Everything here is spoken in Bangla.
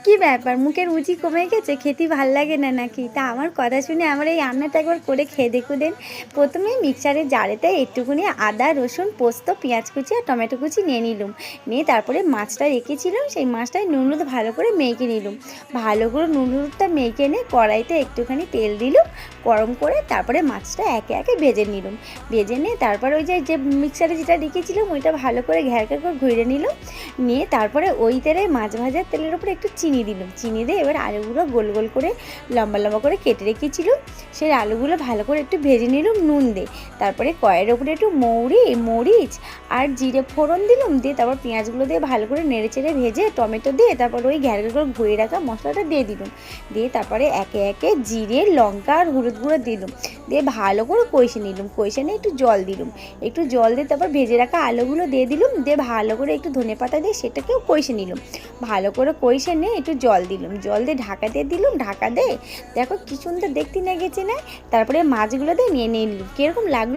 কি ব্যাপার, মুখের রুচি কমে গেছে? খেতে ভাল লাগে না নাকি? তা আমার কথা শুনে আমার এই রান্নাটা একবার করে খেয়ে দেখুন। প্রথমে মিক্সারের জারেতে একটুখানি আদা, রসুন, পোস্ত, পেঁয়াজ কুচি আর টমেটো কুচি নিয়ে নিলাম। নিয়ে তারপরে মাছটা রেখেছিলাম, সেই মাছটায় নুন হলুদ ভালো করে মেখে নিলাম। ভালো করে নুন হলুদটা মেখে নিয়ে কড়াইতে একটুখানি তেল দিলাম গরম করে, তারপরে মাছটা একে একে ভেজে নিলাম। ভেজে নিয়ে তারপরে ওই যে মিক্সারে যেটা রেখেছিলাম ওইটা ভালো করে ঘ্যারঘ্যার করে ঘুরে নিলাম। নিয়ে তারপরে ওই তেলে মাছ ভাজার তেলের উপরে একটু চিনি দিলাম। চিনি দিয়ে এবার আলুগুলো গোল গোল করে লম্বা লম্বা করে কেটে রেখেছিলাম। সেই আলুগুলো ভালো করে একটু ভেজে নিলাম নুন দিয়ে। তারপরে কড়াইয়ের উপরে একটু মরিচ আর জিরে ফোড়ন দিলাম। দিয়ে তারপর পেঁয়াজগুলো দিয়ে ভালো করে নেড়ে চেড়ে ভেজে টমেটো দিয়ে তারপর ওই ঘ্যারঘ্যার করে ঘুরে রাখা মশলাটা দিয়ে দিলাম। দিয়ে তারপরে একে একে জিরে, লঙ্কা আর হলুদ গুঁড়ো দিলাম। দিয়ে ভালো করে কষে নিলাম। কষে নিয়ে একটু জল দিলাম। একটু জল দিয়ে তারপর ভেজে রাখা আলুগুলো দিয়ে দিলাম। দিয়ে ভালো করে একটু ধনেপাতা দিয়ে সেটাকেও কষে নিলাম। ভালো করে কষে নিয়ে একটু জল দিলাম। জল দিয়ে ঢাকা দিয়ে দিলাম। ঢাকা দিয়ে দেখো কি সুন্দর দেখতে না গেছে না। তারপরে মাছগুলো দিয়ে নিয়ে নিলাম। কীরকম লাগলো?